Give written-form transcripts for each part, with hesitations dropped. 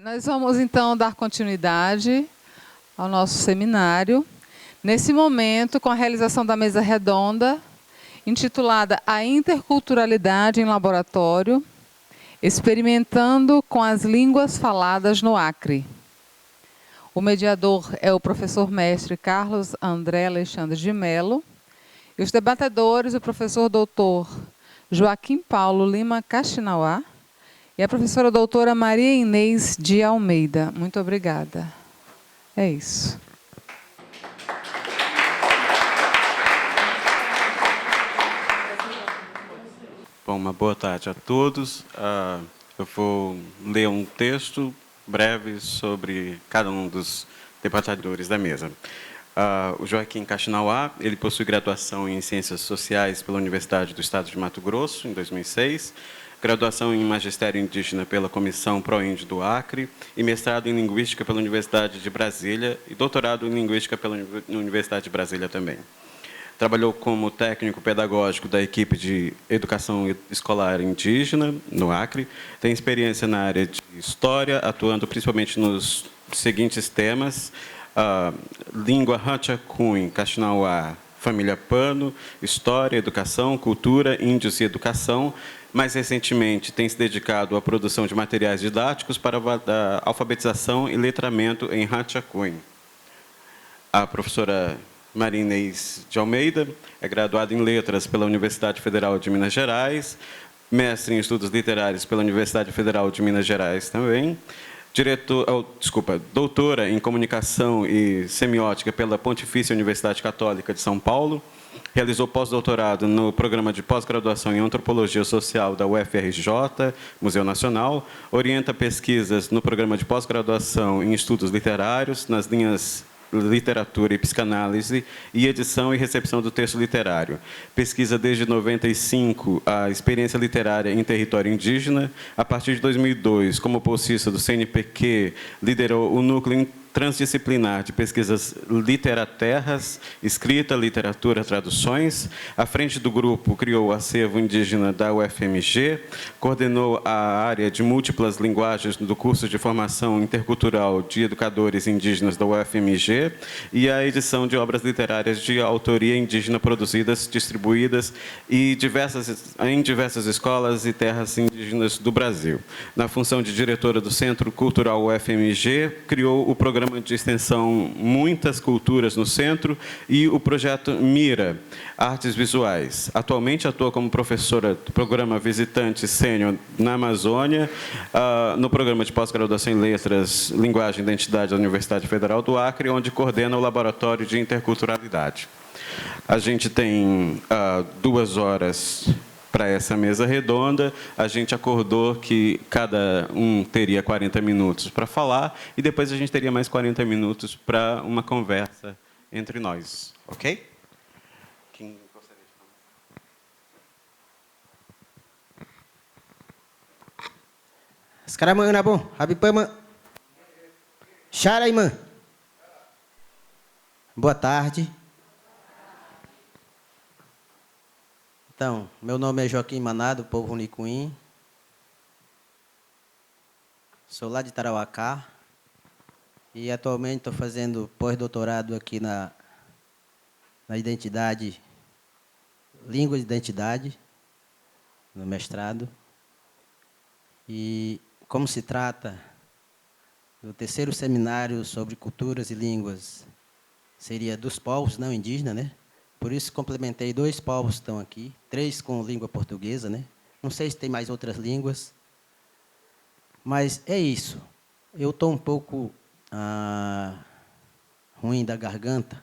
Nós vamos, então, dar continuidade ao nosso seminário. Nesse momento, com a realização da mesa redonda, intitulada A Interculturalidade em Laboratório, experimentando com as línguas faladas no Acre. O mediador é o professor mestre Carlos André Alexandre de Mello, e os debatedores, o professor doutor Joaquim Paulo Lima Kaxinawa e a professora doutora Maria Inês de Almeida. Muito obrigada. É isso. Bom, uma boa tarde a todos. Eu vou ler um texto breve sobre cada um dos debatedores da mesa. O Joaquim Kaxinawa, ele possui graduação em Ciências Sociais pela Universidade do Estado de Mato Grosso, em 2006, graduação em Magistério Indígena pela Comissão Proíndio do Acre e mestrado em Linguística pela Universidade de Brasília e doutorado em Linguística pela Universidade de Brasília também. Trabalhou como técnico pedagógico da equipe de educação escolar indígena no Acre. Tem experiência na área de história, atuando principalmente nos seguintes temas: língua Ranchacun, Kaxinawa, família Pano, história, educação, cultura, índios e educação. Mais recentemente, tem se dedicado à produção de materiais didáticos para a alfabetização e letramento em Ranchacun. A professora Maria Inês de Almeida é graduada em Letras pela Universidade Federal de Minas Gerais, mestre em Estudos Literários pela Universidade Federal de Minas Gerais também, doutora em Comunicação e Semiótica pela Pontifícia Universidade Católica de São Paulo, realizou pós-doutorado no programa de pós-graduação em Antropologia Social da UFRJ, Museu Nacional, orienta pesquisas no programa de pós-graduação em Estudos Literários, nas linhas Literatura e Psicanálise e edição e recepção do texto literário. Pesquisa desde 95 a experiência literária em território indígena. A partir de 2002, como bolsista do CNPq, liderou o núcleo transdisciplinar de pesquisas Literaterras, escrita, literatura, traduções. À frente do grupo, criou o acervo indígena da UFMG, coordenou a área de múltiplas linguagens do curso de formação intercultural de educadores indígenas da UFMG e a edição de obras literárias de autoria indígena produzidas, distribuídas em diversas escolas e terras indígenas do Brasil. Na função de diretora do Centro Cultural UFMG, criou o programa de extensão Muitas Culturas no Centro e o projeto Mira, Artes Visuais. Atualmente atua como professora do programa Visitante Sênior na Amazônia, no programa de pós-graduação em Letras, Linguagem e Identidade da Universidade Federal do Acre, onde coordena o Laboratório de Interculturalidade. A gente tem 2 horas para essa mesa redonda. A gente acordou que cada um teria 40 minutos para falar e depois a gente teria mais 40 minutos para uma conversa entre nós, ok? Quem gostaria de falar? Sekarang na bom, Habipama. Xaraimã. Boa tarde. Então, meu nome é Joaquim Manado, povo Runicuim. Sou lá de Tarauacá e atualmente estou fazendo pós-doutorado aqui na identidade, língua de identidade, no mestrado. E como se trata do 3º seminário sobre culturas e línguas, seria dos povos não indígenas, né? Por isso, complementei 2 povos que estão aqui, 3 com língua portuguesa, né? Não sei se tem mais outras línguas. Mas é isso. Eu estou um pouco ruim da garganta,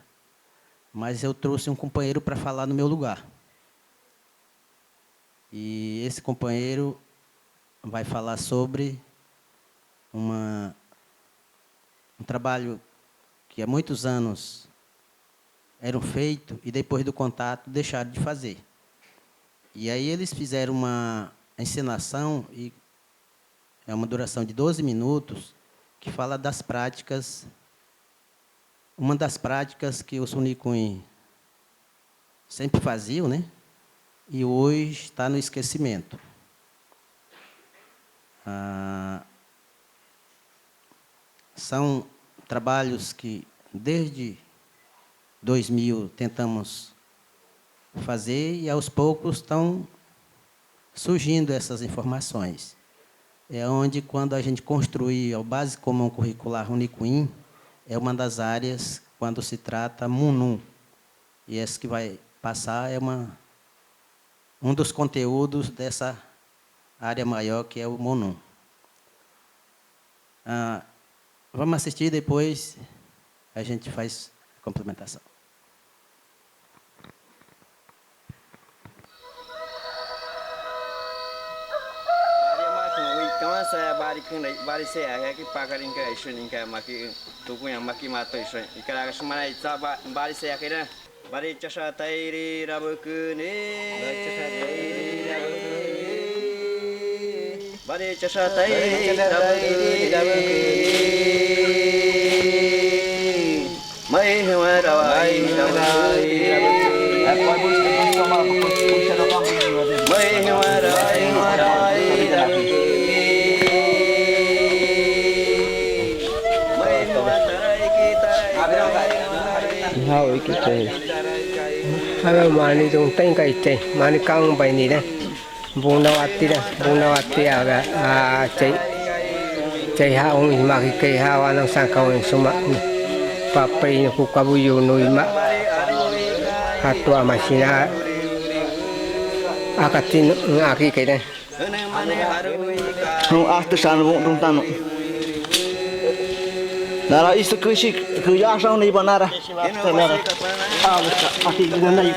mas eu trouxe um companheiro para falar no meu lugar. E esse companheiro vai falar sobre um trabalho que há muitos anos eram feitos e depois do contato deixaram de fazer. E aí eles fizeram uma encenação, e é uma duração de 12 minutos, que fala das práticas, uma das práticas que os Runicuim sempre faziam, né? E hoje está no esquecimento. São trabalhos que, desde 2000, tentamos fazer e, aos poucos, estão surgindo essas informações. É onde, quando a gente construir o Base Comum Curricular Unicuim, é uma das áreas, quando se trata MUNUM. E essa que vai passar é um dos conteúdos dessa área maior, que é o MUNUM. Vamos assistir, depois a gente faz a complementação. Saya bari saya que pagarin que isso ninguém maki tuku yang maki mato isso e cara semana itu bari saya kira bari casa tairi rabukune bari casa tairi rabukune mai hamarai hao cái chơi hai mani tung tên cái chơi mani căng bay nè bung nào ati à chơi chơi hao mà cái cây hao anh sang cầu suma papai nó cũng kabu yu nuôi mà hatua masina akatin ngaki cái này không after san bung tung tanu nara isu kushi kuya sang ni banara nara ati guna ni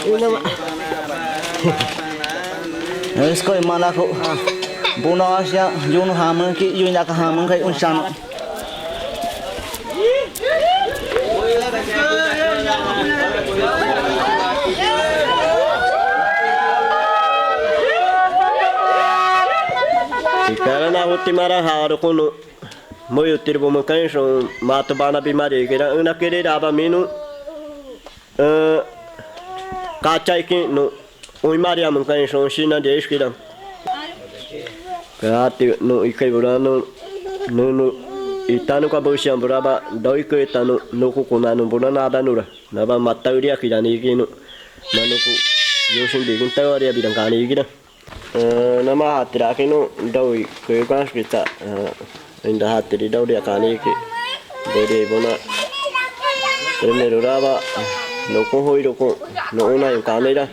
ina ma es ko mana ko buna asya yun hamang ki yun ya ka hamang kai unsan karena utimara haru kunu Moyo tirbo makan so mata bana bimari kira una kiri daba minu kaca ikin no uimari makan so sina dia iskira kati no ikai burano no itanu ka bosiam buraba doi ke tanu no ku kunanu burana ada nura naba mata uria kirani ikinu manuku yosin bikin tawaria bidang kani ikira nama hatira kinu doi ke kas kita indah hati di daun dia kani ke beri bona termeru raba lokong hoi lokong nona yang kani dah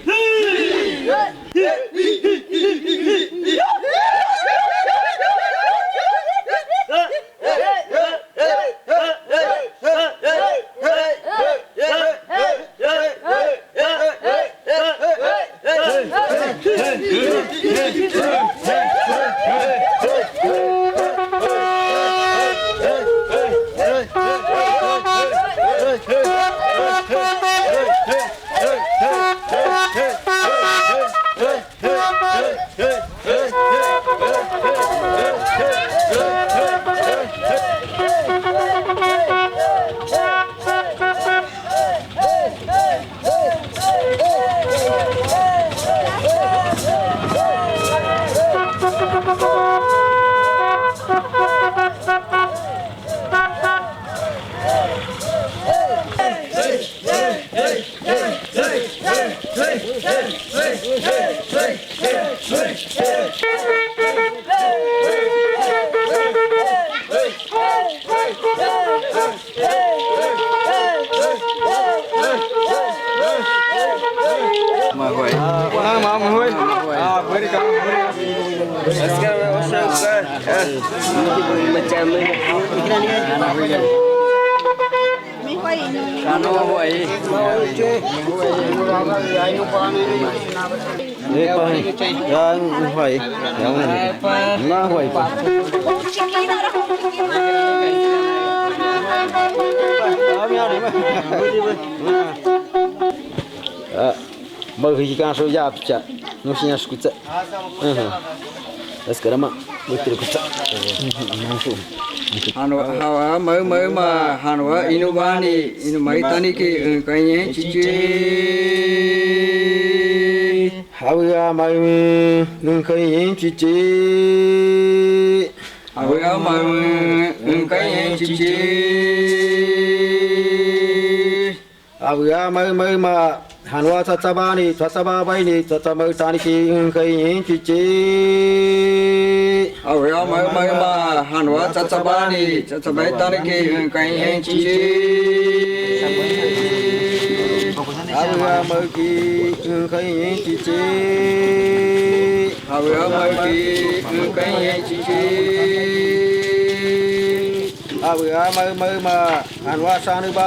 Bagi kan so ya pecah, nusinya skuta. Sekarang mak betul kuta. hawa mới mà hawa inubani inumaitani ki kayaknya cici hawa mai nung kayaknya cici Awia mai cái chi chi. Awia mai ma hanwa tsabani tsaba bai ni tsaba tani ki kai chi chi. Awia mai ma hanwa tsabani tsaba tani ki kai chi chi. Awia mai ki kai chi chi. Awia mai ki kai chi chi. Awia mai ma hanwa sanu ba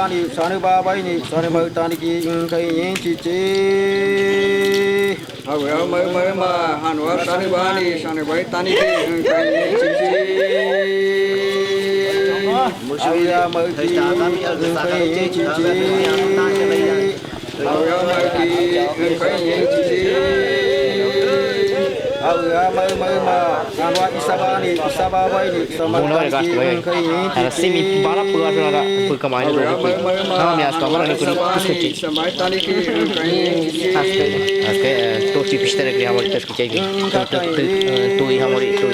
bai ni sanu tani ki kai chi chi. Awia mai ma hanwa sanu bai tani ki kai chi chi. Awia mai ki kai chi chi. Awia mai ki kai chi chi. Awia mai ma hanwa isaba bai ni sama tani ki kai chi chi. Semi bala pula pula pulkamai lo. Nama me asko amara ni kuri escuchi. Aske to si pistere que hamori escuchei. Tu e hamori tu.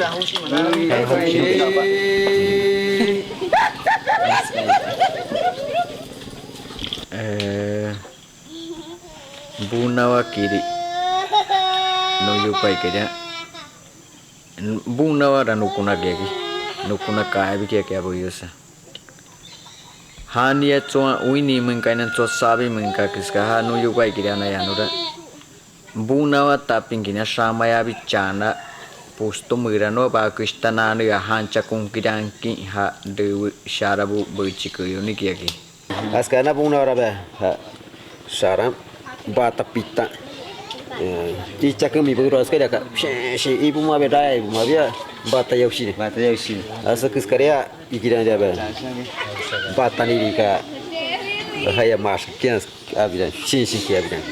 Bunawa kiri nuju pai kaya bunawa dan nukuna gegi nukuna kaya bi kaya boyosa hania chua uini mengkainan chua sabi mengka kiska ha nuju pai kiri na yanura bunawa taping kina samaya bi chana posto mirano ba kristana ne hancha kungkidan ki ha de sharabu bochiko yoni kiyaki Askana bunawa rabe saram bata pita cica kami berdua sekali kak ibu mah beda ibu mah dia bata yausi asa keskaria ikiran dia ber bata ni kak haya mas kian abidan si kia abidan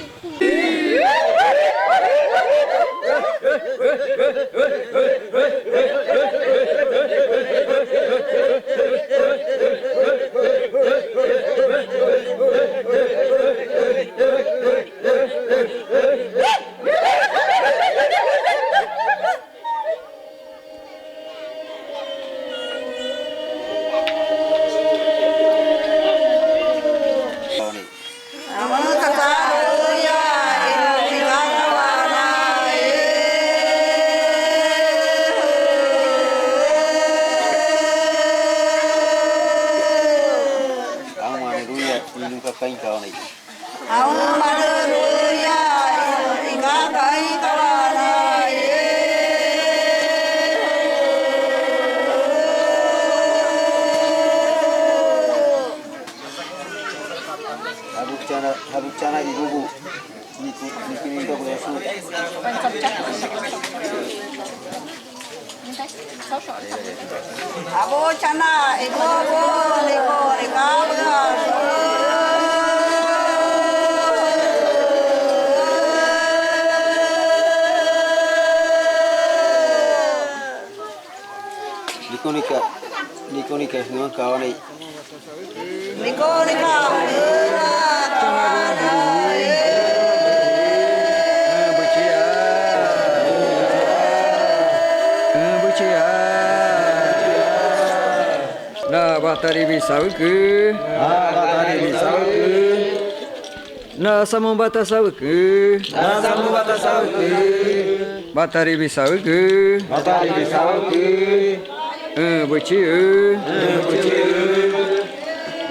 habuk cana ibu nikini itu boleh su abo cana ibu niko Niko semua kawan ni. Niko na batari bisau ke na samung bata sau ke batari bisau ke buci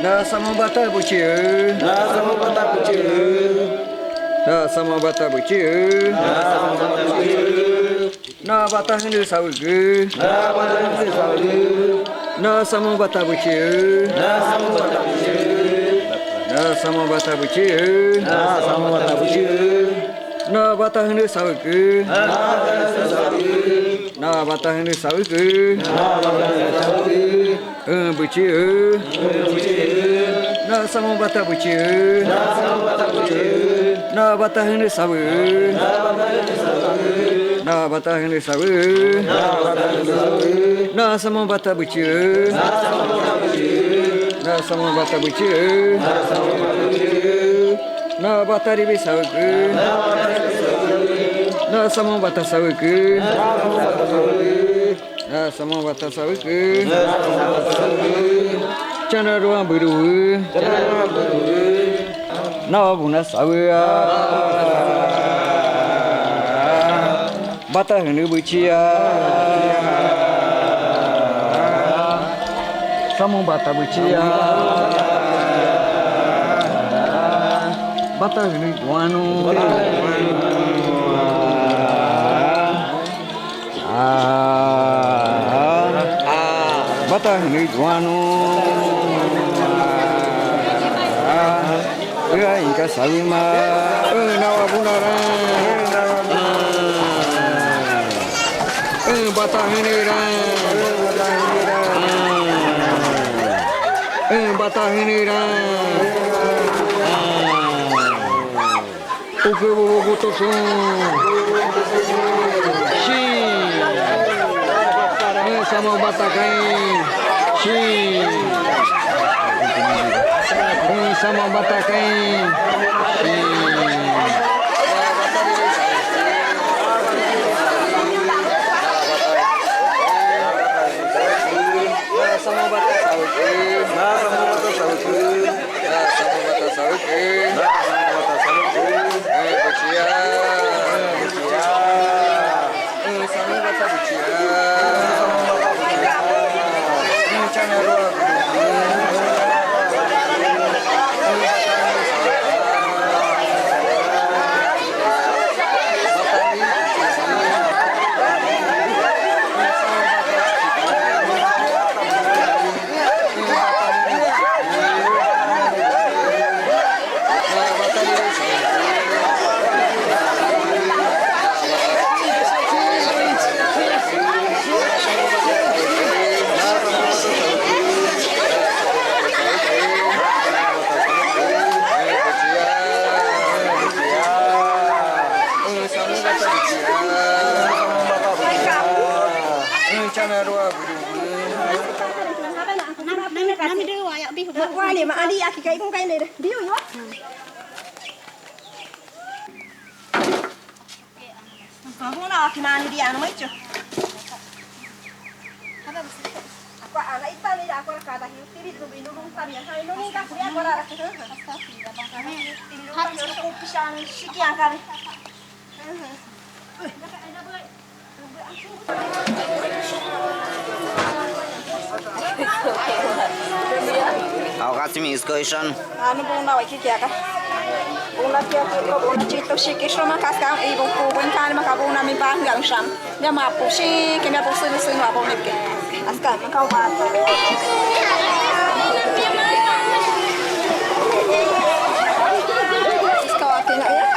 na samung bata buci na samung bata buci na bata hendu sau ke na samung bata buci na samung bata buci na bata hendu sau ke na bata hendu sau ke buci na samung bata buci na bata hendu sau na bata hendu sau na samung bata buci na samung bata buci na bata ribi sau ke na samung bata sau ke Sama bata sawiku. Chana ruang biru. Nawa buna sawia. Bata hendu bucia. Sama bata bucia. Bata hendu tuanu. Bata hendu tuanu. Inka sawima, nawa bunara, bata henira, bata henira, uke bobo tosun, shi, sama bata kain, shi. Sama bata kain. Sama bata sauki. Sama bata sauki. Sama bata sauki. Sama bata sauki. Bucia. Bucia. Sama bata bucia. Chana roa. Qua này mà ăn đi ăn cái con cây này đi đi rồi có hôm nào thì nào đi ăn mấy chứ qua lấy ta đi đã qua cả ta hiểu tí đi rồi nó không ta biết hay nó đi cả cái qua là cái thứ hát nó cũng pisang sikian kali Aku kasih miscoition. Ano pong naway kikya ka? Kung nakiya ko kung nachito si kisro man kaskang ibong po kung kani makabong namin pa hanggang siyam. Niya mapo si kaya po sinu-sinu abong nipke. Askan, makaw bata. Iskaw atin na iya.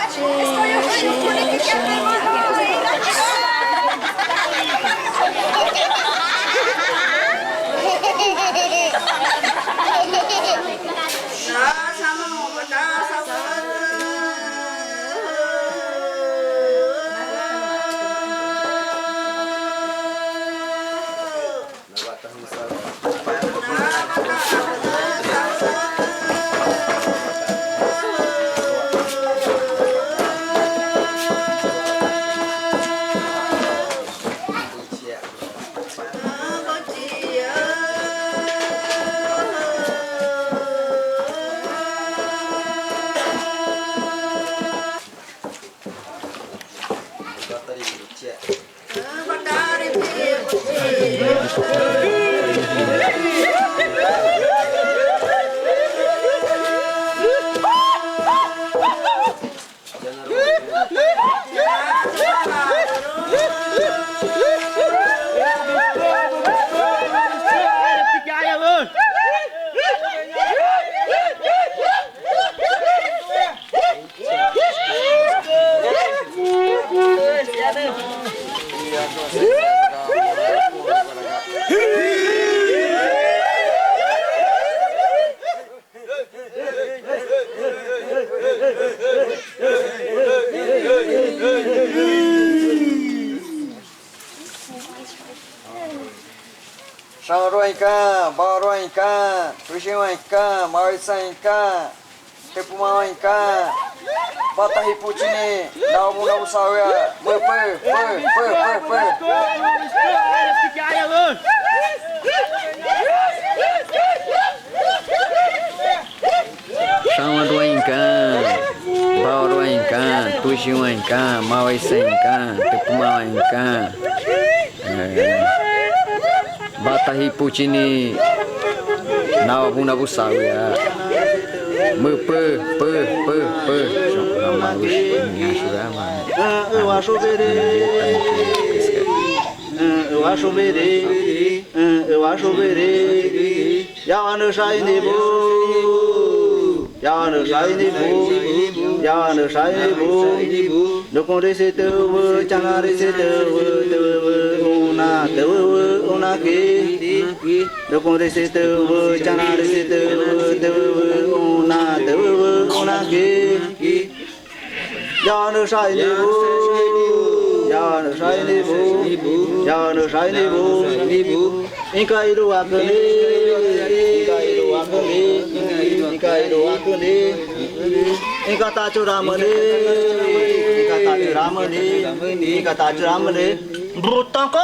Sanroika, Baroika, Puximaika, Marisaika, Tepumaika, Batahipuchini, Naumuna Usawia, Pur. Puxiuanca, Mauaisenca, Tupumauanca, Batahi Puchini, Nawabuna Busawia, Mupu, Yana Shiny Boo, Yana Shiny Boo, Yana Shiny Boo, no Condesito, Changarisito, una key, no Condesito, Changarisito, una key, Yana Shiny Boo, Yana Shiny Boo, Yana Shiny Boo. Incairu akane, Brutanko.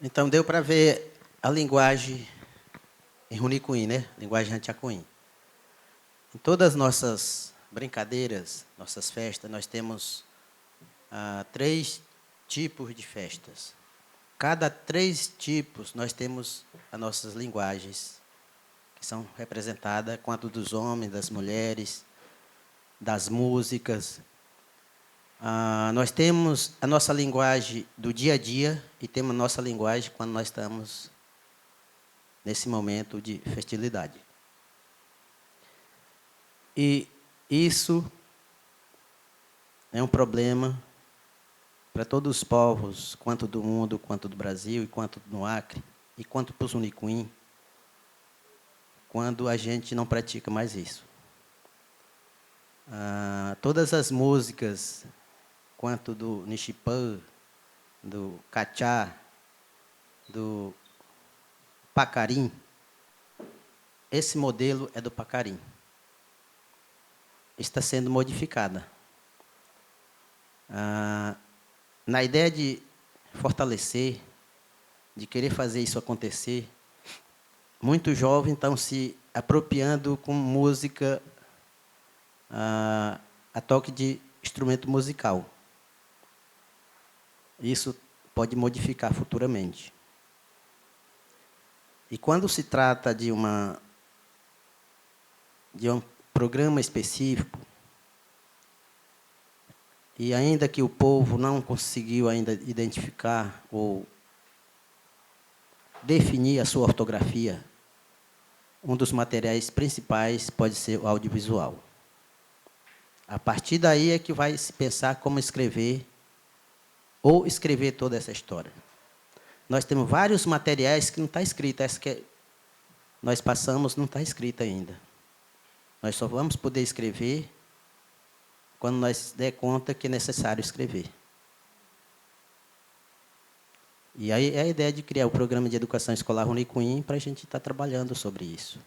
Então, deu para ver a linguagem em Runicuim, né? Linguagem Rantiacuim. Em todas as nossas brincadeiras, nossas festas, nós temos 3 tipos de festas. Cada 3 tipos, nós temos as nossas linguagens, que são representadas quanto dos homens, das mulheres, das músicas. Nós temos a nossa linguagem do dia a dia e temos a nossa linguagem quando nós estamos nesse momento de festividade. E isso é um problema para todos os povos, quanto do mundo, quanto do Brasil, e quanto no Acre, e quanto para os Runicuim, quando a gente não pratica mais isso. Todas as músicas, quanto do Nishipã, do Cachá, do Pacarim, esse modelo é do Pacarim. Está sendo modificada. Na ideia de fortalecer, de querer fazer isso acontecer, muitos jovens estão se apropriando com música a toque de instrumento musical. Isso pode modificar futuramente. E quando se trata de um programa específico, e ainda que o povo não conseguiu ainda identificar ou definir a sua ortografia, um dos materiais principais pode ser o audiovisual. A partir daí é que vai se pensar como escrever ou escrever toda essa história. Nós temos vários materiais que não está escrito. Essa que nós passamos não está escrita ainda. Nós só vamos poder escrever quando nós der conta que é necessário escrever. E aí é a ideia de criar o programa de educação escolar Runicuim para a gente estar trabalhando sobre isso.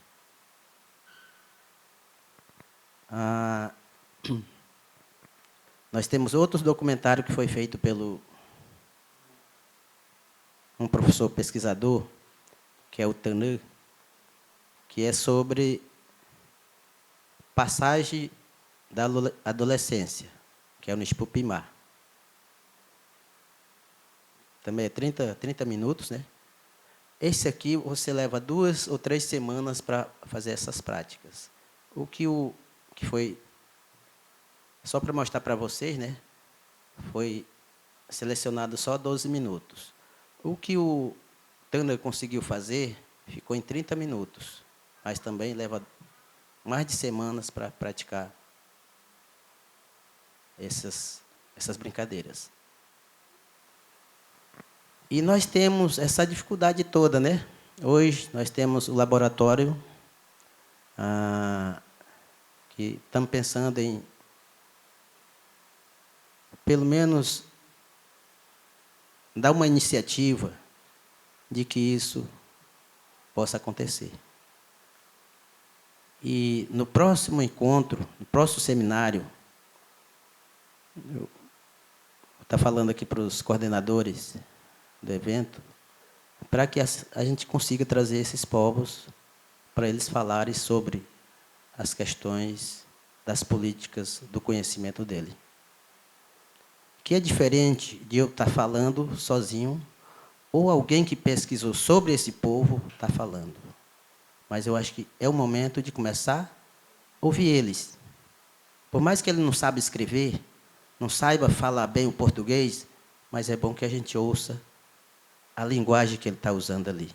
Nós temos outros documentários que foi feito pelo um professor pesquisador, que é o Tanã, que é sobre passagem da adolescência, que é o Nishipupimá. Também é 30 minutos, né? Esse aqui você leva 2 ou 3 semanas para fazer essas práticas. O que foi, só para mostrar para vocês, né? Foi selecionado só 12 minutos. O que o Tanner conseguiu fazer ficou em 30 minutos, mas também leva mais de semanas para praticar essas brincadeiras. E nós temos essa dificuldade toda, né? Hoje nós temos o laboratório que estamos pensando em, pelo menos, dar uma iniciativa de que isso possa acontecer. E no próximo encontro, no próximo seminário, eu estou falando aqui para os coordenadores do evento, para que a gente consiga trazer esses povos para eles falarem sobre as questões das políticas do conhecimento dele. Que é diferente de eu estar falando sozinho ou alguém que pesquisou sobre esse povo está falando. Mas eu acho que é o momento de começar a ouvir eles. Por mais que ele não saiba escrever, não saiba falar bem o português, mas é bom que a gente ouça a linguagem que ele está usando ali.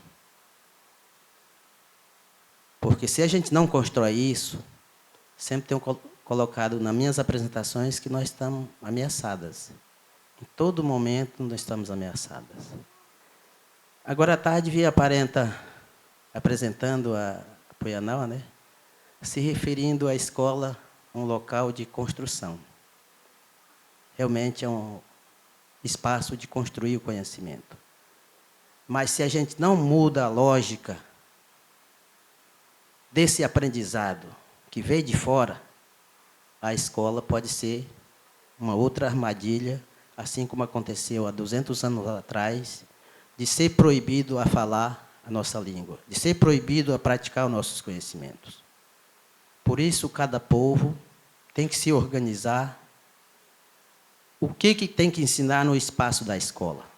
Porque se a gente não constrói isso, sempre tenho colocado nas minhas apresentações que nós estamos ameaçadas. Em todo momento nós estamos ameaçadas. Agora à tarde vi a parenta apresentando a Poianaua, né? Se referindo à escola, um local de construção. Realmente é um espaço de construir o conhecimento. Mas se a gente não muda a lógica desse aprendizado que veio de fora, a escola pode ser uma outra armadilha, assim como aconteceu há 200 anos atrás, de ser proibido a falar a nossa língua, de ser proibido a praticar os nossos conhecimentos. Por isso, cada povo tem que se organizar. O que tem que ensinar no espaço da escola?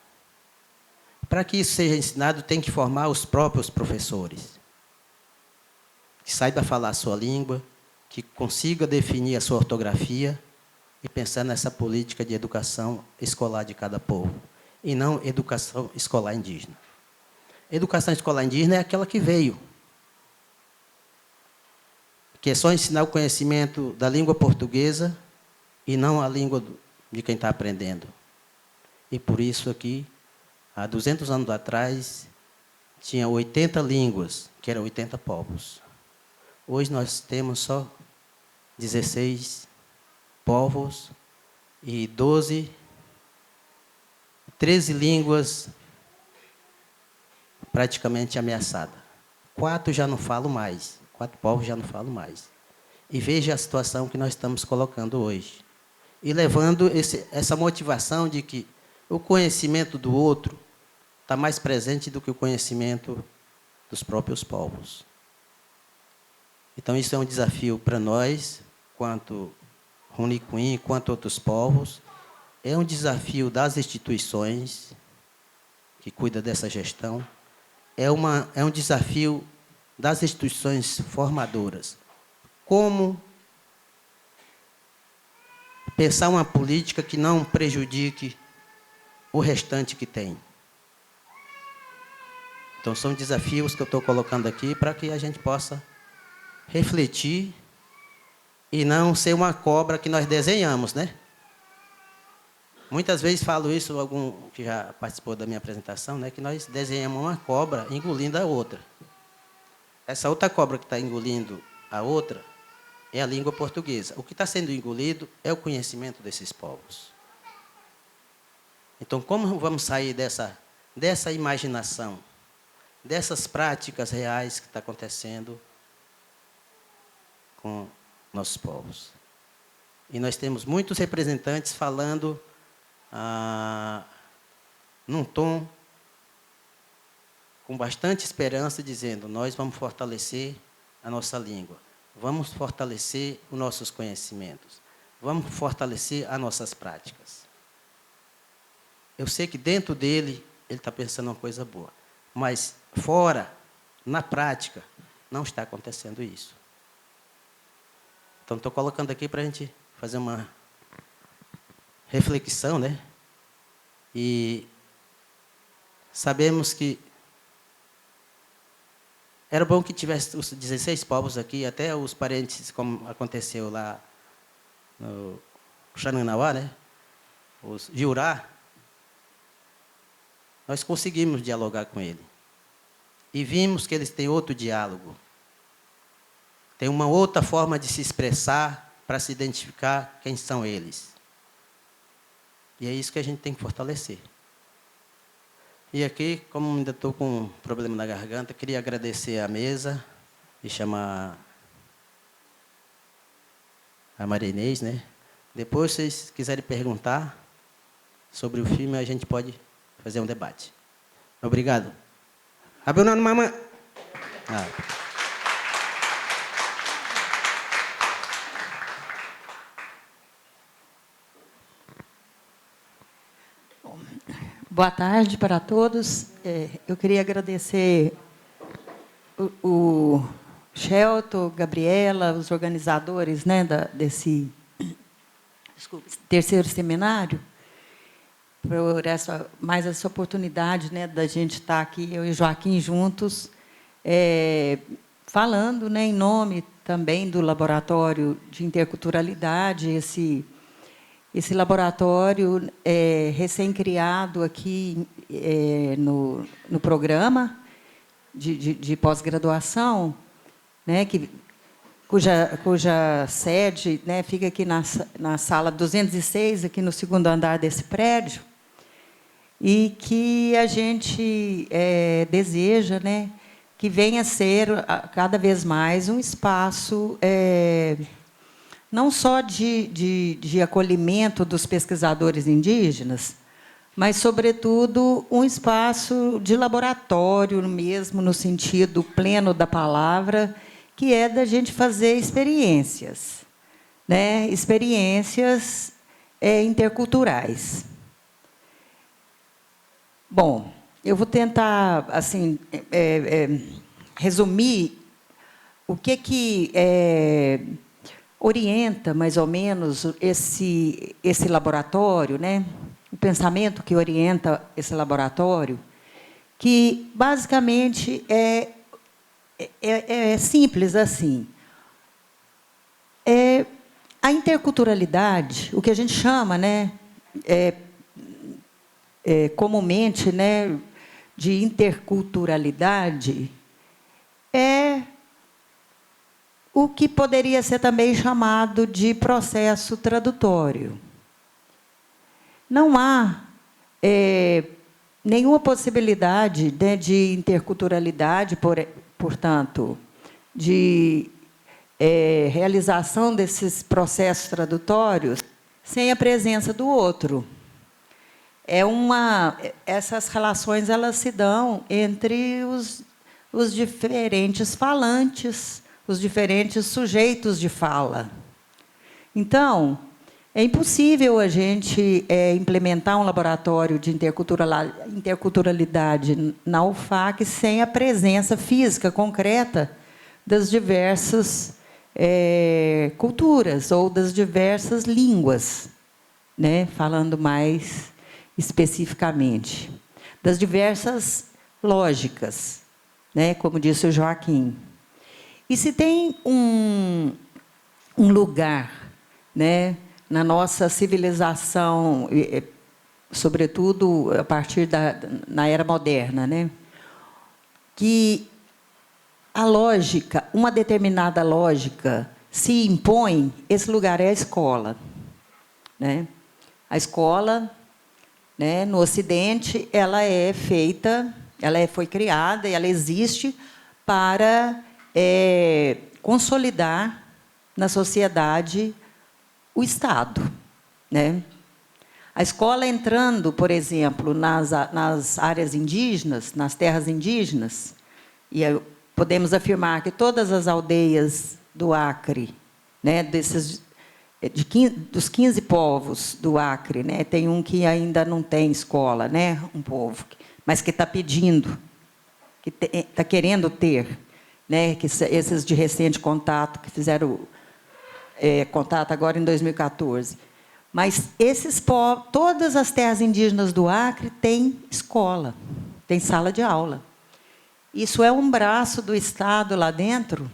Para que isso seja ensinado, tem que formar os próprios professores, que saiba falar a sua língua, que consiga definir a sua ortografia e pensar nessa política de educação escolar de cada povo, e não educação escolar indígena. Educação escolar indígena é aquela que veio, que é só ensinar o conhecimento da língua portuguesa e não a língua de quem está aprendendo. E por isso aqui, há 200 anos atrás, tinha 80 línguas, que eram 80 povos. Hoje nós temos só 16 povos e 13 línguas praticamente ameaçadas. 4 já não falam mais. 4 povos já não falam mais. E veja a situação que nós estamos colocando hoje. E levando essa motivação de que o conhecimento do outro está mais presente do que o conhecimento dos próprios povos. Então, isso é um desafio para nós, quanto Runicuim, quanto outros povos. É um desafio das instituições que cuidam dessa gestão. É um desafio das instituições formadoras. Como pensar uma política que não prejudique o restante que tem. Então, são desafios que eu estou colocando aqui para que a gente possa refletir e não ser uma cobra que nós desenhamos, né? Muitas vezes falo isso, algum que já participou da minha apresentação, né, que nós desenhamos uma cobra engolindo a outra. Essa outra cobra que está engolindo a outra é a língua portuguesa. O que está sendo engolido é o conhecimento desses povos. Então, como vamos sair dessa imaginação, dessas práticas reais que está acontecendo com nossos povos? E nós temos muitos representantes falando num tom com bastante esperança, dizendo: nós vamos fortalecer a nossa língua, vamos fortalecer os nossos conhecimentos, vamos fortalecer as nossas práticas. Eu sei que dentro dele, ele está pensando uma coisa boa, mas fora, na prática, não está acontecendo isso. Então, estou colocando aqui para a gente fazer uma reflexão, né? E sabemos que era bom que tivesse os 16 povos aqui, até os parentes, como aconteceu lá no Xananauá, né? Os Jurá. Nós conseguimos dialogar com ele. E vimos que eles têm outro diálogo. Tem uma outra forma de se expressar para se identificar quem são eles. E é isso que a gente tem que fortalecer. E aqui, como ainda estou com um problema na garganta, queria agradecer à mesa e chamar a Maria Inês, né? Depois, se vocês quiserem perguntar sobre o filme, a gente pode fazer um debate. Obrigado. Abunando, mamãe. Boa tarde para todos. Eu queria agradecer o Shelton, Gabriela, os organizadores, né, desse terceiro seminário, por mais essa oportunidade, né, da gente estar aqui, eu e Joaquim juntos, falando, né, em nome também do Laboratório de Interculturalidade, esse laboratório recém-criado aqui no programa de pós-graduação, né, cuja sede, né, fica aqui na sala 206, aqui no segundo andar desse prédio, e que a gente deseja, né, que venha a ser cada vez mais um espaço não só de acolhimento dos pesquisadores indígenas, mas, sobretudo, um espaço de laboratório mesmo, no sentido pleno da palavra, que é da gente fazer experiências, né? Experiências interculturais. Bom, eu vou tentar assim, resumir o que orienta, mais ou menos, esse laboratório, né? O pensamento que orienta esse laboratório, que, basicamente, é simples assim. A interculturalidade, o que a gente chama, né, comumente, né, de interculturalidade, é o que poderia ser também chamado de processo tradutório. Não há nenhuma possibilidade, né, de interculturalidade, portanto, de realização desses processos tradutórios sem a presença do outro. Essas relações elas se dão entre os diferentes falantes, os diferentes sujeitos de fala. Então, é impossível a gente implementar um laboratório de interculturalidade na UFAC sem a presença física, concreta, das diversas culturas ou das diversas línguas, né? Falando mais especificamente, das diversas lógicas, né? Como disse o Joaquim. E se tem um lugar, né, na nossa civilização, sobretudo a partir na era moderna, né, que a lógica, uma determinada lógica, se impõe, esse lugar é a escola, né? A escola, né, no Ocidente, ela é feita, foi criada e ela existe para consolidar na sociedade o Estado, né? A escola entrando, por exemplo, nas áreas indígenas, nas terras indígenas, e podemos afirmar que todas as aldeias do Acre, né, dos 15 povos do Acre, né, tem um que ainda não tem escola, né, um povo, mas que está pedindo, que está querendo ter, né, que esses de recente contato, que fizeram contato agora em 2014. Mas todas as terras indígenas do Acre têm escola, têm sala de aula. Isso é um braço do Estado lá dentro,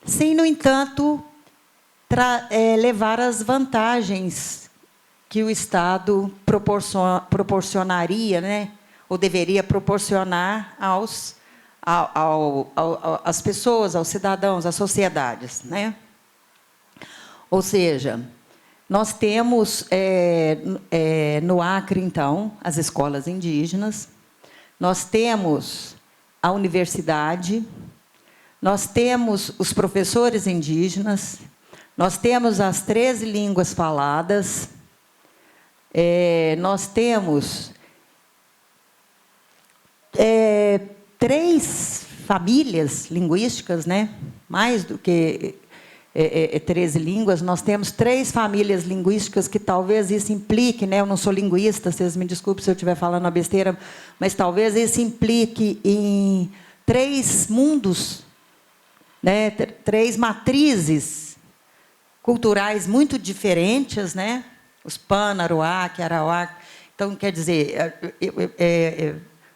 sem, no entanto, levar as vantagens que o Estado proporcionaria, né, ou deveria proporcionar às pessoas, aos cidadãos, às sociedades, né? Ou seja, nós temos no Acre, então, as escolas indígenas, nós temos a universidade, nós temos os professores indígenas, Nós temos as 13 línguas faladas, nós temos 3 famílias linguísticas, né? Mais do que 13 línguas, nós temos 3 famílias linguísticas que talvez isso implique, né? Eu não sou linguista, vocês me desculpem se eu estiver falando uma besteira, mas talvez isso implique em 3 mundos, né? 3 matrizes culturais muito diferentes, né? Os Pan, Aruac, Arawak. Então, quer dizer,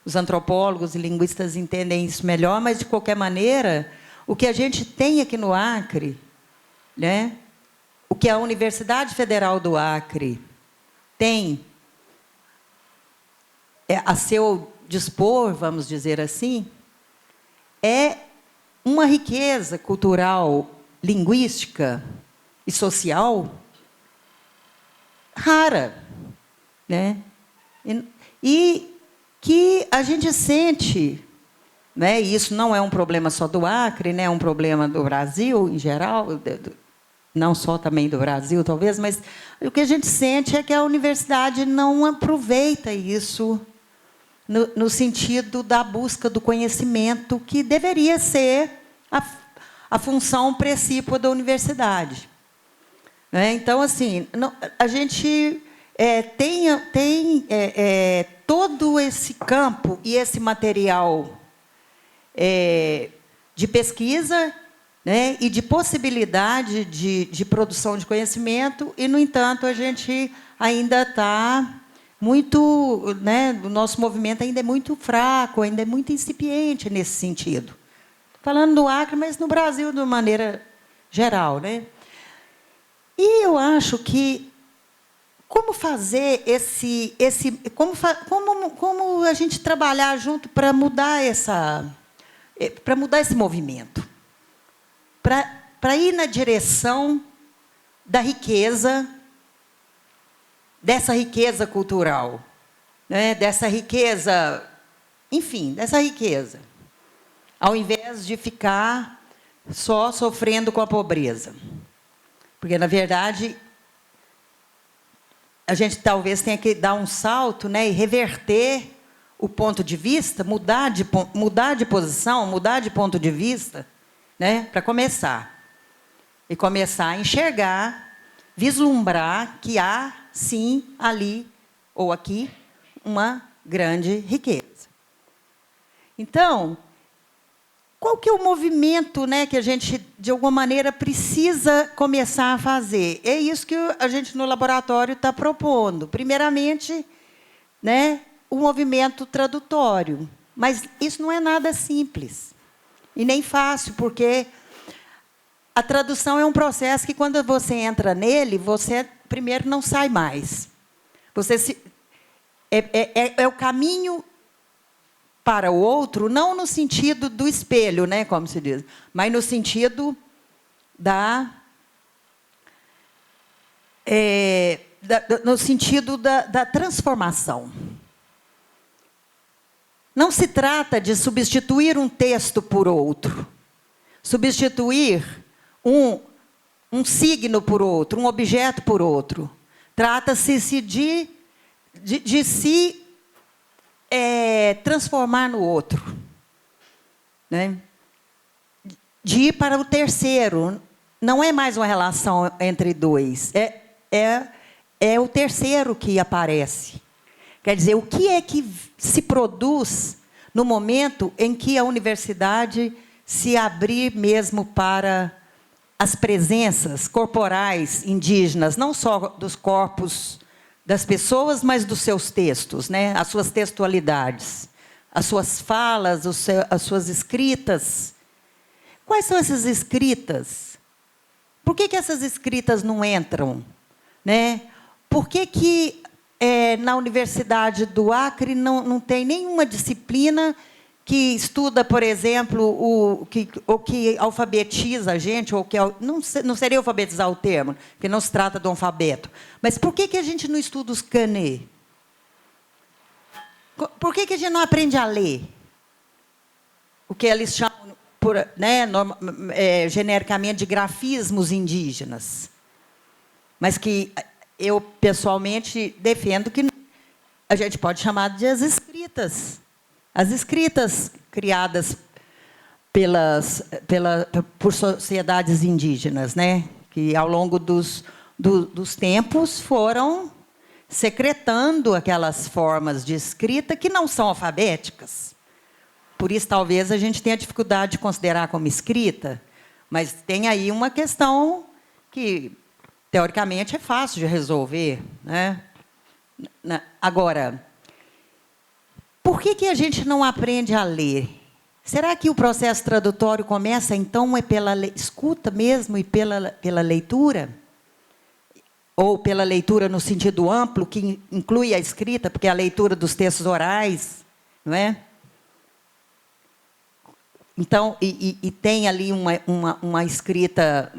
os antropólogos e linguistas entendem isso melhor, mas, de qualquer maneira, o que a gente tem aqui no Acre, né? O que a Universidade Federal do Acre tem a seu dispor, vamos dizer assim, é uma riqueza cultural, linguística e social rara, né? E que a gente sente, né? E isso não é um problema só do Acre, né? É um problema do Brasil em geral, não só também do Brasil, talvez, mas o que a gente sente é que a universidade não aproveita isso no sentido da busca do conhecimento, que deveria ser a função precípua da universidade. Então, assim, a gente tem todo esse campo e esse material de pesquisa, né, e de possibilidade de produção de conhecimento, e, no entanto, a gente ainda está muito, né, o nosso movimento ainda é muito fraco, ainda é muito incipiente nesse sentido. Falando do Acre, mas no Brasil de uma maneira geral, né? E eu acho que como fazer como a gente trabalhar junto para mudar esse movimento, para ir na direção da riqueza, dessa riqueza cultural, né? Dessa riqueza, enfim, dessa riqueza, ao invés de ficar só sofrendo com a pobreza. Porque, na verdade, a gente talvez tenha que dar um salto, né, e reverter o ponto de vista, mudar de posição, mudar de ponto de vista, né, para começar. E começar a enxergar, vislumbrar que há, sim, ali ou aqui, uma grande riqueza. Então, qual que é o movimento, né, que a gente, de alguma maneira, precisa começar a fazer? É isso que a gente, no laboratório, está propondo. Primeiramente, né, o movimento tradutório. Mas isso não é nada simples. E nem fácil, porque a tradução é um processo que, quando você entra nele, você, primeiro, não sai mais. É o caminho para o outro, não no sentido do espelho, né, como se diz, mas no sentido da transformação. Não se trata de substituir um texto por outro, substituir um signo por outro, um objeto por outro. Trata-se de se transformar no outro, né? De ir para o terceiro. Não é mais uma relação entre dois. É o terceiro que aparece. Quer dizer, o que é que se produz no momento em que a universidade se abrir mesmo para as presenças corporais indígenas, não só dos corpos das pessoas, mas dos seus textos, né? As suas textualidades, as suas falas, as suas escritas. Quais são essas escritas? Por que essas escritas não entram, né? Por que na Universidade do Acre não tem nenhuma disciplina que estuda, por exemplo, o que alfabetiza a gente, ou que não seria alfabetizar o termo, porque não se trata do alfabeto. Mas por que a gente não estuda os canê? Por que a gente não aprende a ler? O que eles chamam né, genericamente de grafismos indígenas, mas que eu, pessoalmente, defendo que a gente pode chamar de as escritas. As escritas criadas por sociedades indígenas, né, que, ao longo dos tempos, foram secretando aquelas formas de escrita que não são alfabéticas. Por isso, talvez, a gente tenha dificuldade de considerar como escrita, mas tem aí uma questão que, teoricamente, é fácil de resolver, né? Agora, por que a gente não aprende a ler? Será que o processo tradutório começa, então, pela escuta mesmo e pela leitura? Ou pela leitura no sentido amplo, que inclui a escrita, porque é a leitura dos textos orais, não é? Então, e tem ali uma escrita,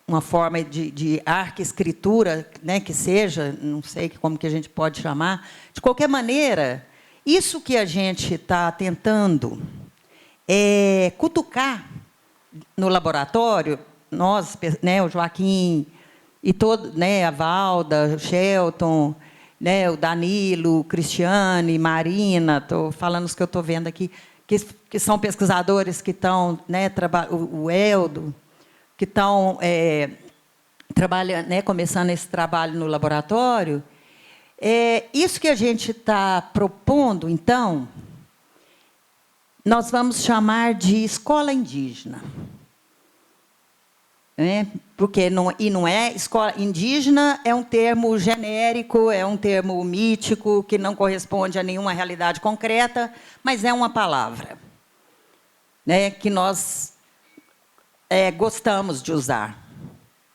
uma forma de arquescritura, né, que seja, não sei como que a gente pode chamar. De qualquer maneira, isso que a gente está tentando cutucar no laboratório, nós, né, o Joaquim e todo, né, a Valda, o Shelton, né, o Danilo, o Cristiane, Marina, estou falando os que eu estou vendo aqui, que são pesquisadores que estão, né, o Eldo, que estão trabalhando, né, começando esse trabalho no laboratório. Isso que a gente está propondo, então, nós vamos chamar de escola indígena. Porque não é escola indígena, é um termo genérico, é um termo mítico, que não corresponde a nenhuma realidade concreta, mas é uma palavra, né, que nós gostamos de usar.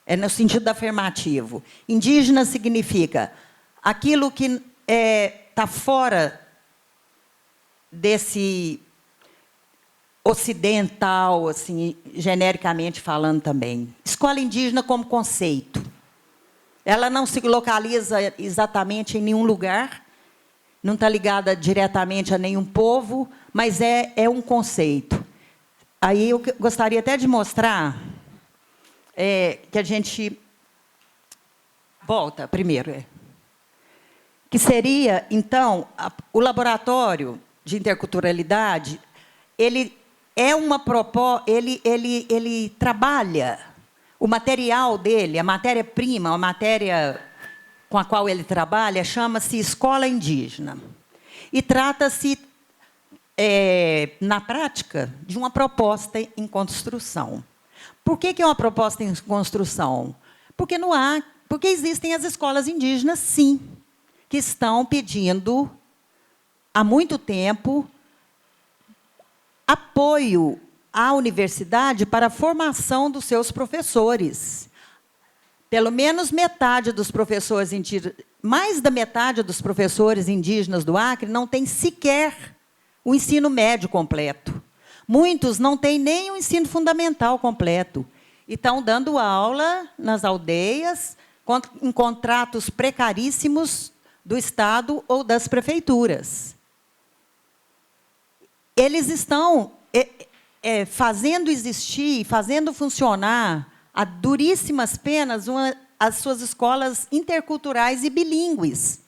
É no sentido afirmativo. Indígena significa aquilo que está fora desse ocidental, assim, genericamente falando também. Escola indígena como conceito. Ela não se localiza exatamente em nenhum lugar, não está ligada diretamente a nenhum povo, mas é um conceito. Aí eu gostaria até de mostrar que a gente... Volta primeiro. Que seria, então, o laboratório de interculturalidade, ele ele trabalha o material dele, a matéria-prima, a matéria com a qual ele trabalha, chama-se escola indígena. E trata-se, na prática, de uma proposta em construção. Por que é uma proposta em construção? Porque existem as escolas indígenas, sim, que estão pedindo, há muito tempo, apoio à universidade para a formação dos seus professores. Pelo menos metade dos professores indígenas, mais da metade dos professores indígenas do Acre não tem sequer o ensino médio completo. Muitos não têm nem o ensino fundamental completo. E estão dando aula nas aldeias, em contratos precaríssimos do Estado ou das prefeituras. Eles estão fazendo existir, fazendo funcionar, a duríssimas penas, as suas escolas interculturais e bilíngues.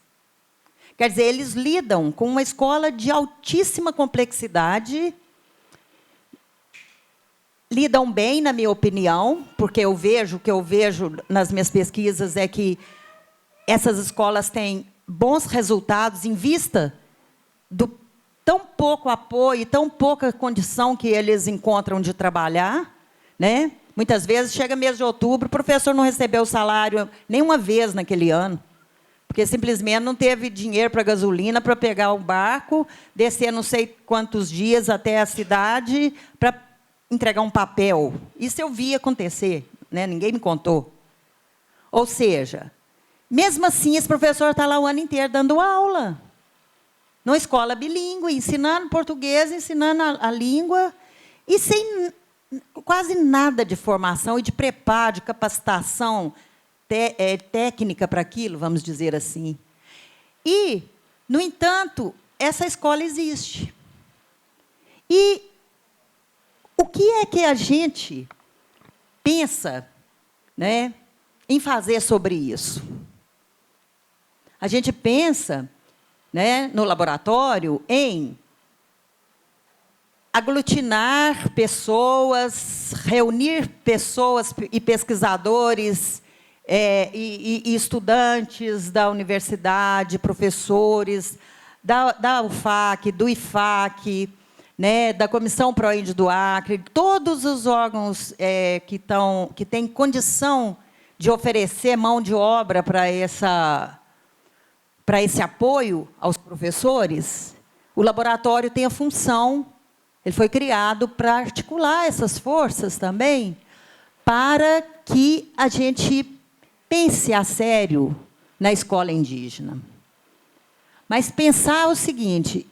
Quer dizer, eles lidam com uma escola de altíssima complexidade, lidam bem, na minha opinião, porque o que eu vejo nas minhas pesquisas é que essas escolas têm bons resultados em vista do tão pouco apoio, tão pouca condição que eles encontram de trabalhar, né? Muitas vezes, chega mês de outubro, o professor não recebeu o salário nenhuma vez naquele ano, porque simplesmente não teve dinheiro para gasolina, para pegar o barco, descer não sei quantos dias até a cidade para entregar um papel. Isso eu vi acontecer, né? Ninguém me contou. Ou seja, mesmo assim, esse professor está lá o ano inteiro dando aula, numa escola bilíngue, ensinando português, ensinando a língua, e sem quase nada de formação e de preparo, de capacitação técnica para aquilo, vamos dizer assim. E, no entanto, essa escola existe. E o que é que a gente pensa, né, em fazer sobre isso? A gente pensa, né, no laboratório em aglutinar pessoas, reunir pessoas e pesquisadores e estudantes da universidade, professores da UFAC, do IFAC, né, da Comissão ProIndy do Acre, todos os órgãos que têm condição de oferecer mão de obra para esse apoio aos professores. O laboratório tem a função, ele foi criado para articular essas forças também, para que a gente pense a sério na escola indígena. Mas pensar o seguinte,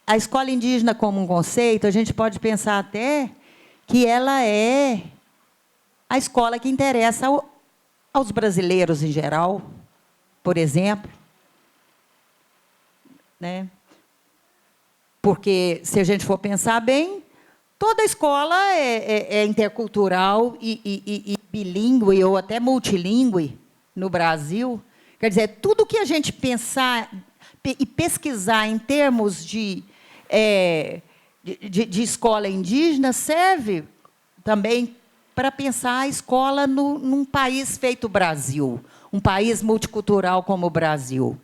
a escola indígena como um conceito, a gente pode pensar até que ela é a escola que interessa aos brasileiros em geral, por exemplo. Né? Porque, se a gente for pensar bem, toda escola é intercultural e bilíngue, ou até multilíngue no Brasil. Quer dizer, tudo que a gente pensar e pesquisar em termos de escola indígena serve também para pensar a escola num país feito Brasil, um país multicultural como o Brasil.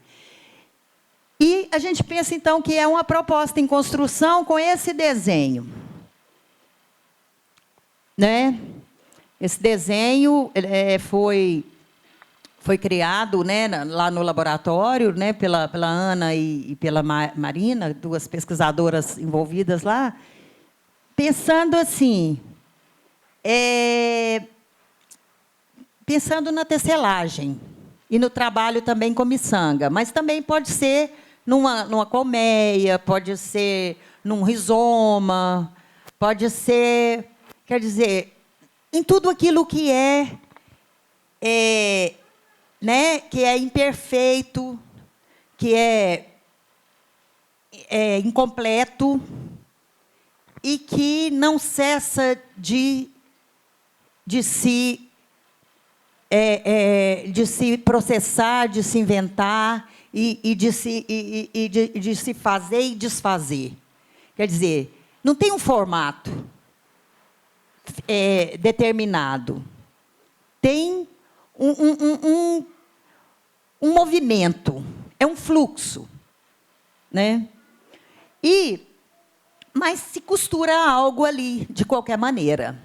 E a gente pensa, então, que é uma proposta em construção com esse desenho. Né? Esse desenho foi criado, né, lá no laboratório, né, pela Ana e pela Marina, duas pesquisadoras envolvidas lá, pensando assim, pensando na tecelagem e no trabalho também com miçanga, mas também pode ser numa colmeia, pode ser num rizoma, pode ser, quer dizer, em tudo aquilo que né, que é imperfeito, que é incompleto e que não cessa de se processar, de se inventar e de se fazer e desfazer. Quer dizer, não tem um formato determinado. Tem um movimento, é um fluxo. Né? Mas se costura algo ali, de qualquer maneira.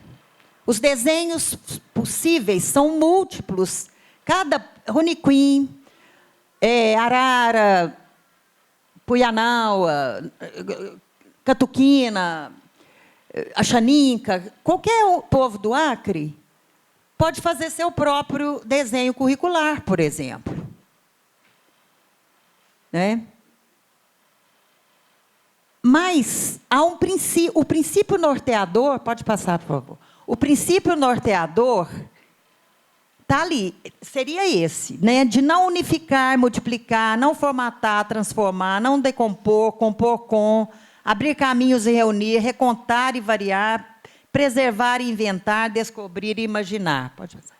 Os desenhos possíveis são múltiplos. Cada Runiquim, Arara, Puianaua, Catuquina, Axaninca, qualquer povo do Acre pode fazer seu próprio desenho curricular, por exemplo. Né? Mas há o princípio norteador, pode passar, por favor. O princípio norteador está ali, seria esse, né? De não unificar, multiplicar, não formatar, transformar, não decompor, compor com, abrir caminhos e reunir, recontar e variar, preservar e inventar, descobrir e imaginar. Pode passar.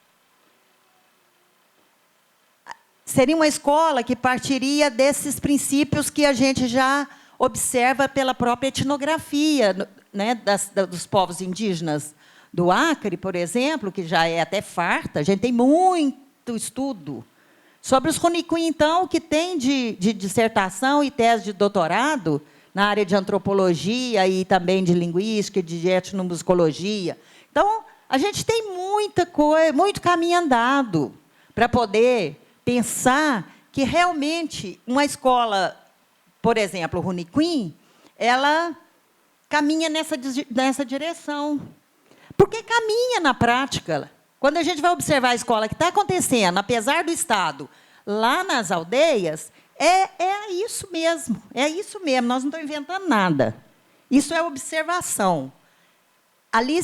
Seria uma escola que partiria desses princípios que a gente já observa pela própria etnografia, né, dos povos indígenas do Acre, por exemplo, que já é até farta. A gente tem muito estudo sobre os Runiquim, então, que tem de dissertação e tese de doutorado na área de antropologia e também de linguística, de etnomusicologia. Então, a gente tem muita coisa, muito caminho andado para poder pensar que realmente uma escola, por exemplo, Runiquim, ela caminha nessa direção. Porque caminha na prática. Quando a gente vai observar a escola que está acontecendo, apesar do Estado, lá nas aldeias, é isso mesmo. É isso mesmo, nós não estamos inventando nada. Isso é observação. Ali,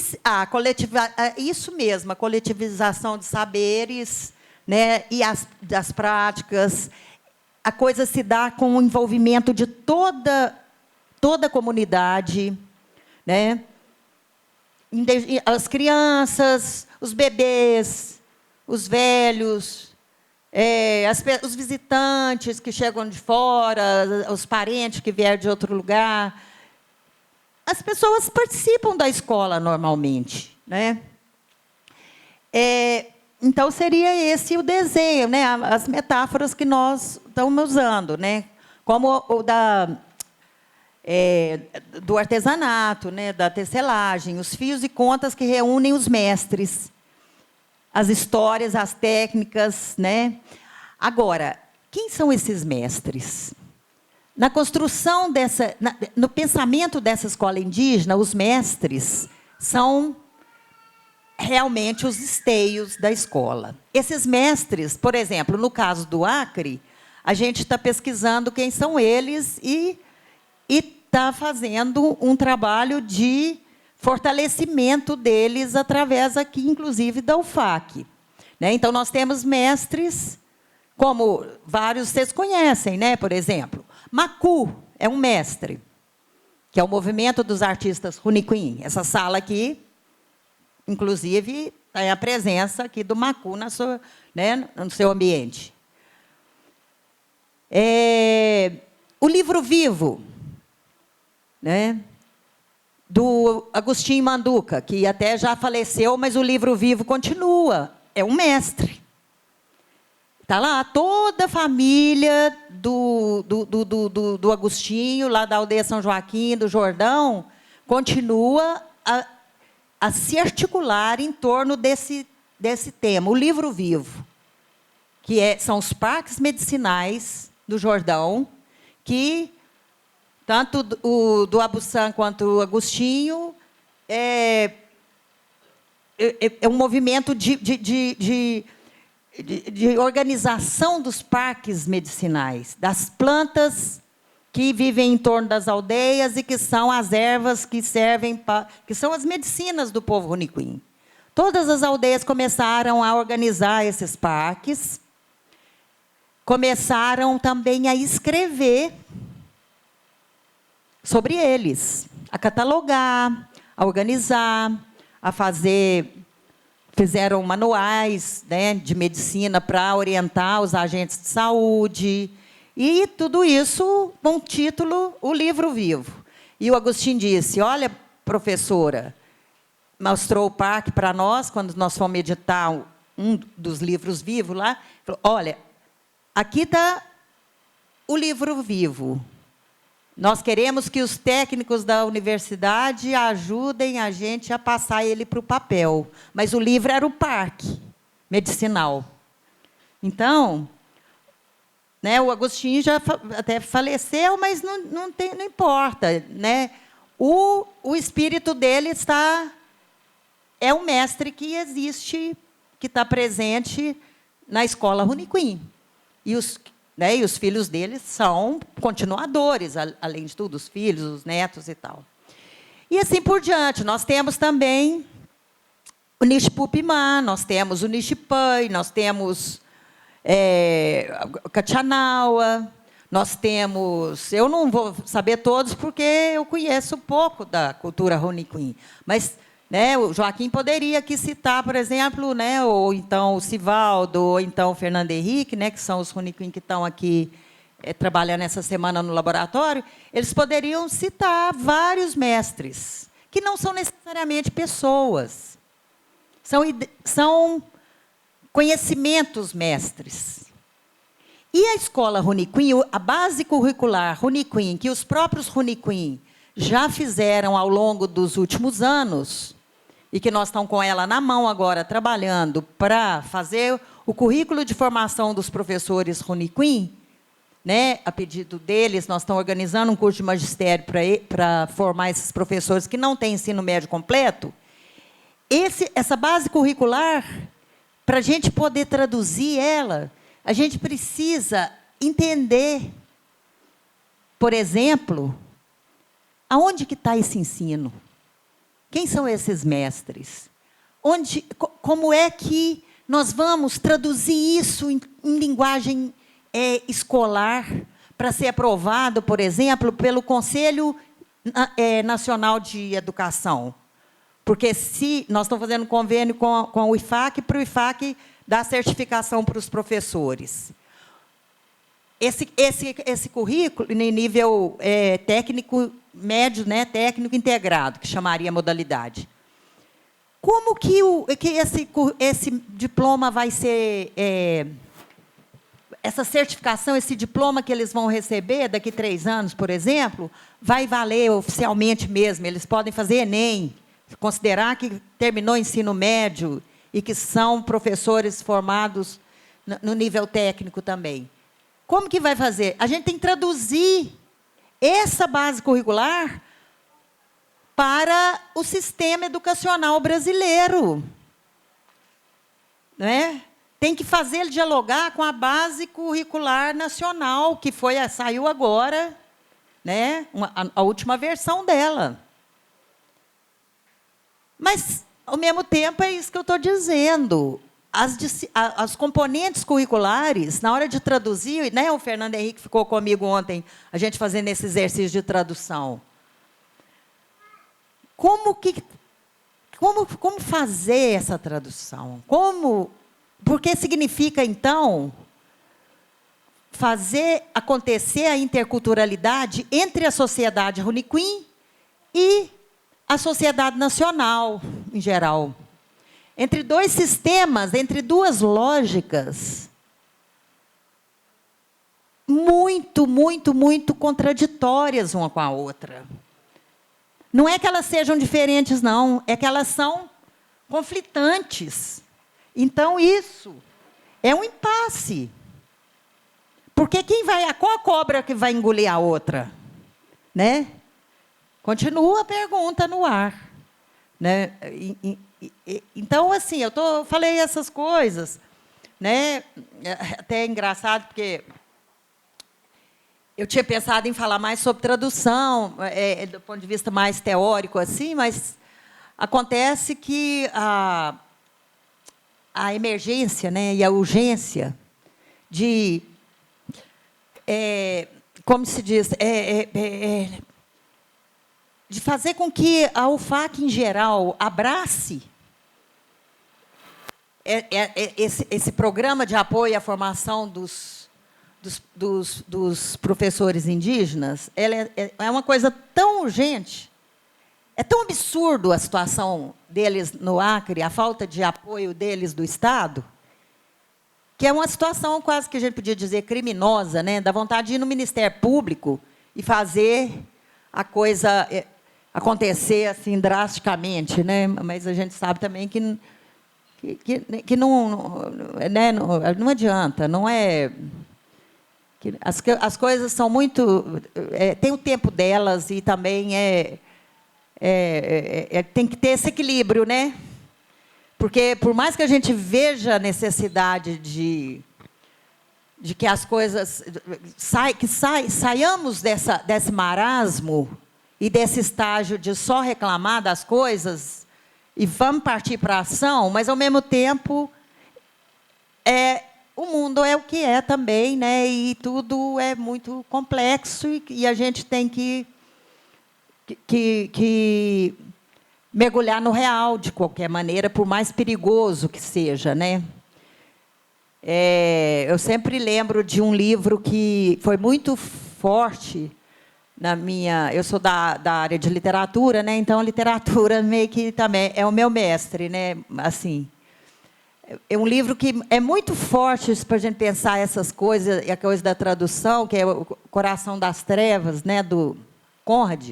isso mesmo, a coletivização de saberes, né, e das práticas. A coisa se dá com o envolvimento de toda a comunidade, né? as crianças, os bebês, os velhos, os visitantes que chegam de fora, os parentes que vieram de outro lugar. As pessoas participam da escola normalmente, né? Então, seria esse o desenho, né? As metáforas que nós estamos usando, né? Como o do artesanato, né? Da tecelagem, os fios e contas que reúnem os mestres, as histórias, as técnicas, né? Agora, quem são esses mestres? Na construção no pensamento dessa escola indígena, os mestres são realmente os esteios da escola. Esses mestres, por exemplo, no caso do Acre, a gente está pesquisando quem são eles e está fazendo um trabalho de fortalecimento deles através aqui, inclusive, da UFAC. Né? Então, nós temos mestres, como vários vocês conhecem, né? Por exemplo, Macu é um mestre, que é o movimento dos artistas Runicuim. Essa sala aqui, inclusive, tem a presença aqui do Macu no seu ambiente. O livro vivo, né, do Agostinho Manduca, que até já faleceu, mas o livro vivo continua. É um mestre. Está lá toda a família do Agostinho, lá da aldeia São Joaquim, do Jordão, continua a se articular em torno desse tema, o livro vivo, que são os parques medicinais do Jordão, que tanto o do Abussan quanto o Agostinho é um movimento de organização dos parques medicinais, das plantas que vivem em torno das aldeias e que são as ervas que servem que são as medicinas do povo Runicuim. Todas as aldeias começaram a organizar esses parques, começaram também a escrever sobre eles, a catalogar, a organizar, a fazer. Fizeram manuais, né, de medicina para orientar os agentes de saúde. E tudo isso com o título O Livro Vivo. E o Agostinho disse, olha, professora, mostrou o parque para nós, quando nós fomos editar um dos livros vivos lá, falou, olha, aqui está o livro vivo. Nós queremos que os técnicos da universidade ajudem a gente a passar ele para o papel. Mas o livro era o parque medicinal. Então, né, o Agostinho já até faleceu, mas não importa. Né? O espírito dele é um mestre que existe, que está presente na escola Runicuim. E os filhos deles são continuadores, além de tudo, os filhos, os netos e tal. E assim por diante. Nós temos também o Nishipupimá, nós temos o Nishipai, nós temos o Cachanaua, nós temos... Eu não vou saber todos, porque eu conheço pouco da cultura Runicuim, mas... Né, o Joaquim poderia aqui citar, por exemplo, né, ou então o Sivaldo, ou então o Fernando Henrique, né, que são os Runicuim que estão aqui trabalhando essa semana no laboratório. Eles poderiam citar vários mestres, que não são necessariamente pessoas. São conhecimentos mestres. E a escola Runicuim, a base curricular Runicuim, que os próprios Runicuim já fizeram ao longo dos últimos anos, e que nós estamos com ela na mão agora, trabalhando para fazer o currículo de formação dos professores Runicuim, né? A pedido deles, nós estamos organizando um curso de magistério para formar esses professores que não têm ensino médio completo. Essa base curricular, para a gente poder traduzir ela, a gente precisa entender, por exemplo, aonde que está esse ensino? Quem são esses mestres? Como é que nós vamos traduzir isso em linguagem escolar para ser aprovado, por exemplo, pelo Conselho Nacional de Educação? Porque se nós estamos fazendo um convênio com o IFAC, para o IFAC dar certificação para os professores. Esse currículo, em nível técnico médio, né, técnico integrado, que chamaria modalidade. Como que esse diploma vai ser... essa certificação, esse diploma que eles vão receber daqui a 3 anos, por exemplo, vai valer oficialmente mesmo. Eles podem fazer Enem, considerar que terminou o ensino médio e que são professores formados no nível técnico também. Como que vai fazer? A gente tem que traduzir essa base curricular para o sistema educacional brasileiro. Não é? Tem que fazer ele dialogar com a base curricular nacional, que saiu agora, né? A última versão dela. Mas, ao mesmo tempo, é isso que eu estou dizendo. As componentes curriculares, na hora de traduzir, né, o Fernando Henrique ficou comigo ontem, a gente fazendo esse exercício de tradução. Como fazer essa tradução? Porque significa, então, fazer acontecer a interculturalidade entre a sociedade Runicuim e a sociedade nacional, em geral. Entre 2 sistemas, entre 2 lógicas, muito, muito, muito contraditórias uma com a outra. Não é que elas sejam diferentes, não. É que elas são conflitantes. Então, isso é um impasse. Porque qual a cobra que vai engolir a outra? Né? Continua a pergunta no ar. Né? Então, assim, falei essas coisas. Né? Até é engraçado, porque eu tinha pensado em falar mais sobre tradução, do ponto de vista mais teórico, assim, mas acontece que a emergência, né, e a urgência de, como se diz, de fazer com que a UFAC, em geral, abrace esse programa de apoio à formação dos professores indígenas, ela é uma coisa tão urgente, é tão absurdo a situação deles no Acre, a falta de apoio deles do Estado, que é uma situação quase que a gente podia dizer criminosa, né? Dá vontade de ir no Ministério Público e fazer a coisa acontecer assim drasticamente, né? Mas a gente sabe também que não adianta, não é... As coisas são muito... tem o tempo delas e também tem que ter esse equilíbrio, né? Porque, por mais que a gente veja a necessidade de que as coisas... saiamos desse marasmo e desse estágio de só reclamar das coisas e vamos partir para a ação, mas, ao mesmo tempo, o mundo é o que é também, né? E tudo é muito complexo e a gente tem que mergulhar no real, de qualquer maneira, por mais perigoso que seja, né? Eu sempre lembro de um livro que foi muito forte na minha... Eu sou da área de literatura, né? Então, a literatura meio que também é o meu mestre, né? Assim... É um livro que é muito forte para a gente pensar essas coisas, a coisa da tradução, que é o Coração das Trevas, né, do Conrad,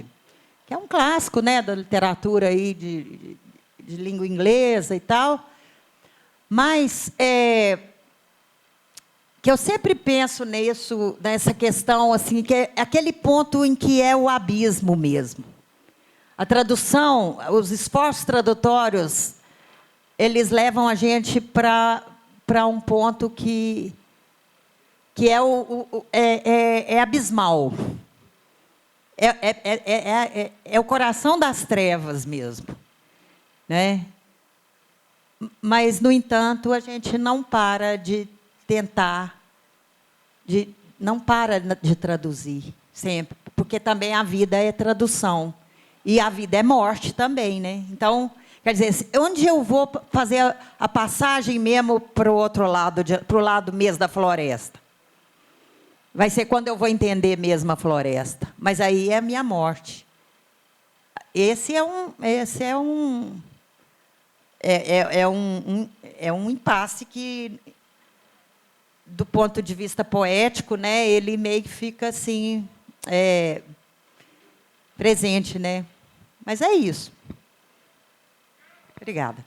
que é um clássico, né, da literatura aí de língua inglesa e tal. Mas que eu sempre penso nessa questão, assim, que é aquele ponto em que é o abismo mesmo. A tradução, os esforços tradutórios, eles levam a gente para um ponto que é abismal. É o coração das trevas mesmo, né? Mas, no entanto, a gente não para de tentar, não para de traduzir sempre, porque também a vida é tradução. E a vida é morte também, né? Então, Quer dizer, onde eu vou fazer a passagem mesmo para o outro lado, para o lado mesmo da floresta? Vai ser quando eu vou entender mesmo a floresta. Mas aí é a minha morte. Esse é um impasse que, do ponto de vista poético, né, ele meio que fica assim, presente, né? Mas é isso. Obrigada.